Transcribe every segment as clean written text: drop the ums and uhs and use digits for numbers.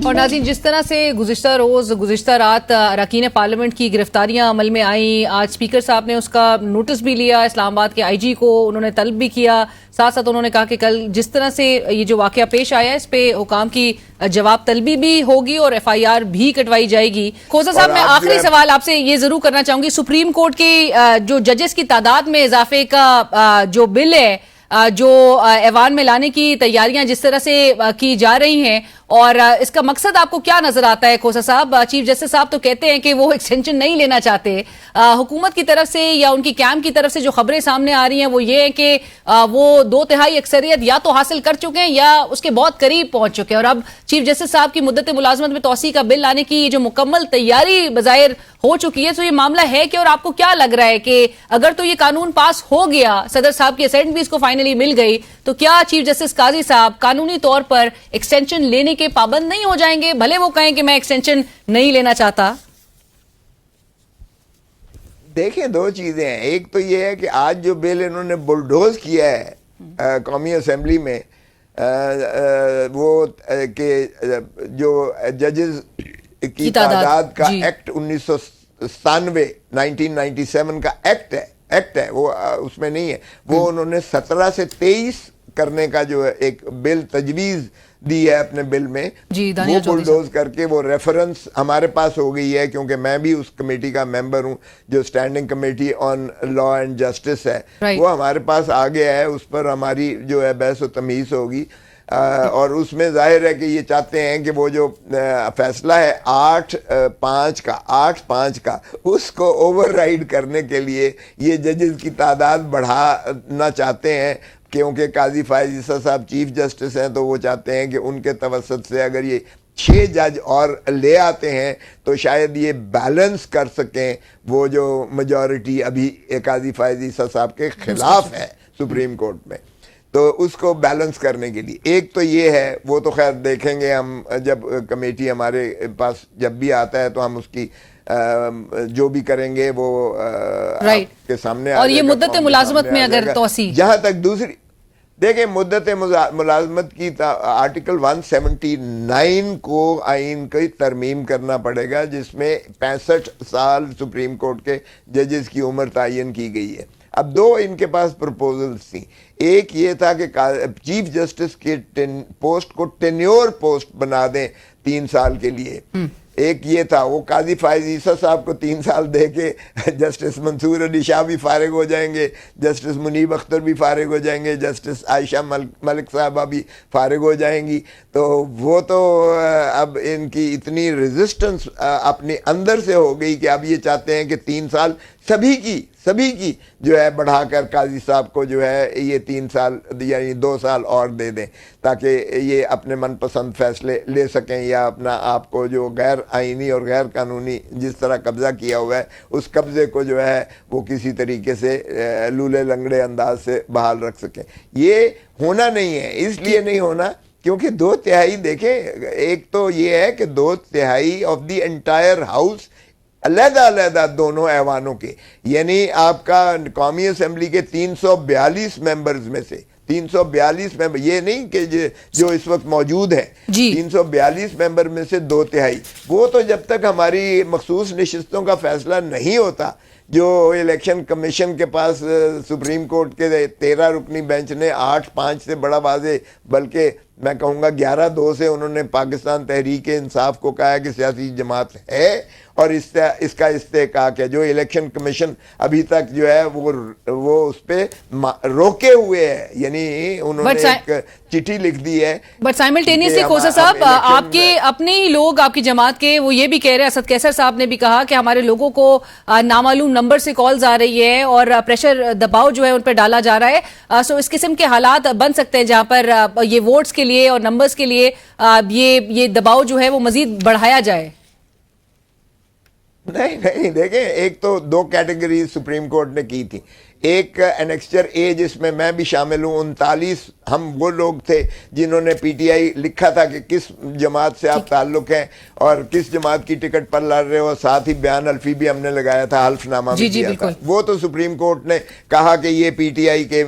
اور ناظرین، جس طرح سے گزشتہ رات اراکین پارلیمنٹ کی گرفتاریاں عمل میں آئیں، آج اسپیکر صاحب نے اس کا نوٹس بھی لیا، اسلام آباد کے آئی جی کو انہوں نے طلب بھی کیا، ساتھ ساتھ انہوں نے کہا کہ کل جس طرح سے یہ جو واقعہ پیش آیا اس پہ حکام کی جواب طلبی بھی ہوگی اور ایف آئی آر بھی کٹوائی جائے گی۔ کھوسا صاحب، میں آخری سوال آپ سے یہ ضرور کرنا چاہوں گی، سپریم کورٹ کی جو ججز کی تعداد میں اضافے کا جو بل ہے جو ایوان میں لانے کی تیاریاں جس طرح سے کی جا رہی ہیں، اور اس کا مقصد آپ کو کیا نظر آتا ہے کھوسا صاحب؟ چیف جسٹس صاحب تو کہتے ہیں کہ وہ ایکسٹینشن نہیں لینا چاہتے، حکومت کی طرف سے یا ان کی کیمپ کی طرف سے جو خبریں سامنے آ رہی ہیں وہ یہ ہے کہ وہ 2/3 اکثریت یا تو حاصل کر چکے ہیں یا اس کے بہت قریب پہنچ چکے ہیں، اور اب چیف جسٹس صاحب کی مدت ملازمت میں توسیع کا بل لانے کی جو مکمل تیاری بظاہر ہو چکی ہے، تو یہ معاملہ ہے کہ، اور آپ کو کیا لگ رہا ہے کہ اگر تو یہ قانون پاس ہو گیا، صدر صاحب کی اسینٹ بھی اس کو فائنلی مل گئی، تو کیا چیف جسٹس قاضی صاحب قانونی طور پر ایکسٹینشن لینے کے پابند نہیں ہو جائیں گے، بھلے وہ کہیں کہ میں ایکسٹینشن نہیں لینا چاہتا؟ دیکھیں، دو چیزیں ہیں، ایک تو یہ ہے کہ آج جو بل انہوں نے بلڈوز کیا ہے قومی اسمبلی میں، وہ کہ جو ججز کی تعداد کا ایکٹ 1997 کا ایکٹ ہے وہ اس میں نہیں ہے، وہ انہوں نے 17 سے 23 کرنے کا جو ایک بل تجویز دی ہے اپنے بل میں، وہ بلڈوز کر کے وہ ریفرنس ہمارے پاس ہو گئی ہے، کیونکہ میں بھی اس کمیٹی کا ممبر ہوں جو standing committee on law and justice ہے، وہ ہمارے پاس آ گیا ہے، اس پر ہماری جو ہے بحث و تمیز ہوگی، اور اس میں ظاہر ہے کہ یہ چاہتے ہیں کہ وہ جو فیصلہ ہے 8-5 کا اس کو اوور رائڈ کرنے کے لیے یہ ججز کی تعداد بڑھانا چاہتے ہیں، کیونکہ قاضی فائز عیسیٰ صاحب چیف جسٹس ہیں تو وہ چاہتے ہیں کہ ان کے توسط سے اگر یہ 6 جج اور لے آتے ہیں تو شاید یہ بیلنس کر سکیں وہ جو میجورٹی ابھی قاضی فائز عیسیٰ صاحب کے خلاف ہے سپریم کورٹ میں، تو اس کو بیلنس کرنے کے لیے ایک تو یہ ہے، وہ تو خیر دیکھیں گے ہم جب کمیٹی ہمارے پاس جب بھی آتا ہے تو ہم اس کی جو بھی کریں گے وہ آپ کے سامنے، اور یہ مدت ملازمت میں اگر توسیع، جہاں تک دوسری دیکھیں مدت ملازمت کی آرٹیکل 179 کو آئین کی ترمیم کرنا پڑے گا، جس میں 65 سال سپریم کورٹ کے ججز کی عمر تعین کی گئی ہے۔ اب دو ان کے پاس پروپوزلز تھیں، ایک یہ تھا کہ چیف جسٹس کے پوسٹ کو ٹینیور پوسٹ بنا دیں 3 سال کے لیے، ایک یہ تھا، وہ قاضی فائز عیسیٰ صاحب کو 3 سال دے کے جسٹس منصور علی شاہ بھی فارغ ہو جائیں گے، جسٹس منیب اختر بھی فارغ ہو جائیں گے، جسٹس عائشہ ملک صاحبہ بھی فارغ ہو جائیں گی، تو وہ تو اب ان کی اتنی ریزسٹنس اپنے اندر سے ہو گئی کہ اب یہ چاہتے ہیں کہ 3 سال سبھی کی جو ہے بڑھا کر قاضی صاحب کو جو ہے یہ 3 سال یعنی 2 سال اور دے دیں، تاکہ یہ اپنے من پسند فیصلے لے سکیں، یا اپنا آپ کو جو غیر آئینی اور غیر قانونی جس طرح قبضہ کیا ہوا ہے اس قبضے کو جو ہے وہ کسی طریقے سے لولے لنگڑے انداز سے بحال رکھ سکیں۔ یہ ہونا نہیں ہے، اس لیے نہیں ہونا کیونکہ 2/3 دیکھیں، ایک تو یہ ہے کہ 2/3 آف دی انٹائر ہاؤس علیحدہ دونوں ایوانوں کے، یعنی آپ کا قومی اسمبلی کے 342 ممبرز میں سے 342 ممبر، یہ نہیں کہ جو اس وقت موجود ہیں، 342 ممبر میں سے 2/3، وہ تو جب تک ہماری مخصوص نشستوں کا فیصلہ نہیں ہوتا، جو الیکشن کمیشن کے پاس سپریم کورٹ کے 13 رکنی بینچ نے 8-5 سے بڑا واضح، بلکہ میں کہوں گا 11-2 سے انہوں نے پاکستان تحریک انصاف کو کہا ہے کہ سیاسی جماعت ہے اور اس کا استحقاق ہے، جو الیکشن کمیشن ابھی تک جو ہے وہ اس پہ روکے ہوئے ہے، یعنی انہوں نے ایک چٹھی لکھ دی ہے۔ بٹ سائملٹینیسلی کھوسا صاحب، آپ کے اپنے ہی لوگ آپ کی جماعت کے وہ یہ بھی کہہ رہے ہیں، اسد کیسر صاحب نے بھی کہا کہ ہمارے لوگوں کو نامعلوم نمبر سے کالز آ رہی ہے اور پریشر دباؤ جو ہے ان پہ ڈالا جا رہا ہے، سو اس قسم کے حالات بن سکتے ہیں جہاں پر یہ ووٹس کے لیے اور نمبرز کے لیے یہ دباؤ جو ہے وہ مزید بڑھایا جائے۔ نہیں دیکھیں، ایک تو 2 کیٹیگریز سپریم کورٹ نے کی تھی، ایک انیکسچر اے جس میں میں بھی شامل ہوں، 39 ہم وہ لوگ تھے جنہوں نے پی ٹی آئی لکھا تھا کہ کس جماعت سے آپ تعلق ہیں اور کس جماعت کی ٹکٹ پر لڑ رہے ہو، ساتھ ہی بیان حلفی بھی ہم نے لگایا تھا، حلف نامہ بھی دیا تھا. وہ تو سپریم کورٹ نے کہا کہ یہ پی ٹی آئی کے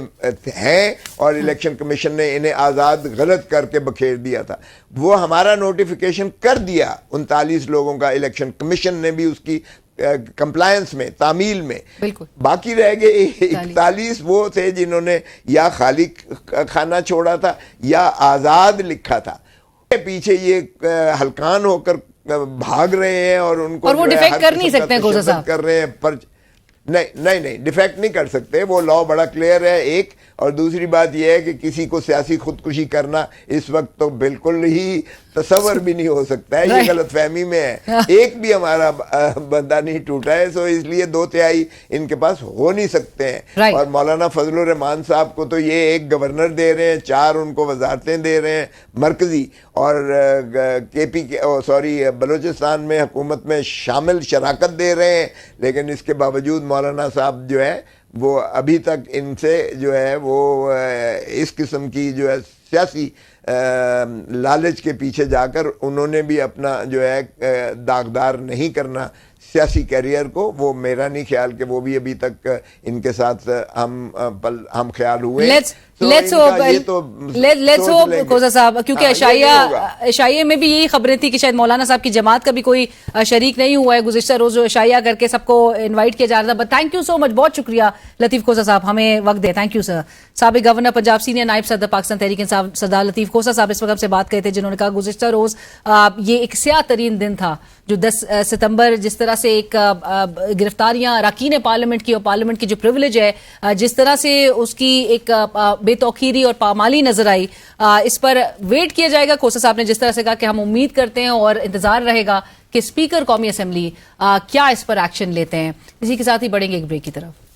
ہیں اور الیکشن کمیشن نے انہیں آزاد غلط کر کے بکھیر دیا تھا. وہ ہمارا نوٹیفیکیشن کر دیا 39 لوگوں کا، الیکشن کمیشن نے بھی اس کی کمپلائنس میں، تعمیل میں. باقی رہ گئے 41 وہ تھے جنہوں نے یا خالی خانہ چھوڑا تھا یا آزاد لکھا تھا. پیچھے یہ ہلکان ہو کر بھاگ رہے ہیں اور ان کو وہ ڈیفیکٹ کر نہیں سکتے ہیں کر رہے ہیں. نہیں ڈیفیکٹ نہیں کر سکتے، وہ لا بڑا کلیئر ہے. ایک اور دوسری بات یہ ہے کہ کسی کو سیاسی خودکشی کرنا اس وقت تو بالکل ہی تصور بھی نہیں ہو سکتا ہے، یہ غلط فہمی میں ہے. ایک بھی ہمارا بندہ نہیں ٹوٹا ہے، سو اس لیے 2/3 ان کے پاس ہو نہیں سکتے ہیں. اور مولانا فضل الرحمان صاحب کو تو یہ ایک گورنر دے رہے ہیں، 4 ان کو وزارتیں دے رہے ہیں مرکزی، اور بلوچستان میں حکومت میں شامل شراکت دے رہے ہیں. لیکن اس کے باوجود مولانا صاحب جو ہے وہ ابھی تک ان سے جو ہے وہ اس قسم کی جو ہے سیاسی لالچ کے پیچھے جا کر انہوں نے بھی اپنا جو ہے داغدار نہیں کرنا سیاسی کیریئر کو. وہ میرا نہیں خیال کہ وہ بھی ابھی تک ان کے ساتھ ہم خیال ہوئے. لیٹس ہوپ کوزہ صاحب، کیونکہ عشائیہ میں بھی یہی خبریں تھی کہ شاید مولانا صاحب کی جماعت کا بھی کوئی شریک نہیں ہوا ہے. گزشتہ روز جو عشائیہ کر کے سب کو انوائٹ کیا جا رہا تھا. بٹ تھینک یو سو مچ، بہت شکریہ لطیف کھوسہ صاحب، ہمیں وقت دے. Thank you sir. سابق گورنر پنجاب، سینئر نائب صدر پاکستان تحریک انصاف سردار لطیف کھوسہ صاحب اس وقت سے بات کرتے تھے، جنہوں نے کہا گزشتہ روز یہ ایک سیاہ ترین دن تھا جو 10 ستمبر جس طرح سے ایک گرفتاریاں اراکین پارلیمنٹ کی اور پارلیمنٹ کی جو پریولیج ہے جس طرح سے اس کی ایک بے توقیری اور پامالی نظر آئی، اس پر ویٹ کیا جائے گا. کھوسہ صاحب نے جس طرح سے کہا کہ ہم امید کرتے ہیں اور انتظار رہے گا کہ اسپیکر قومی اسمبلی کیا اس پر ایکشن لیتے ہیں. اسی کے ساتھ ہی بڑھیں گے ایک بریک کی طرف.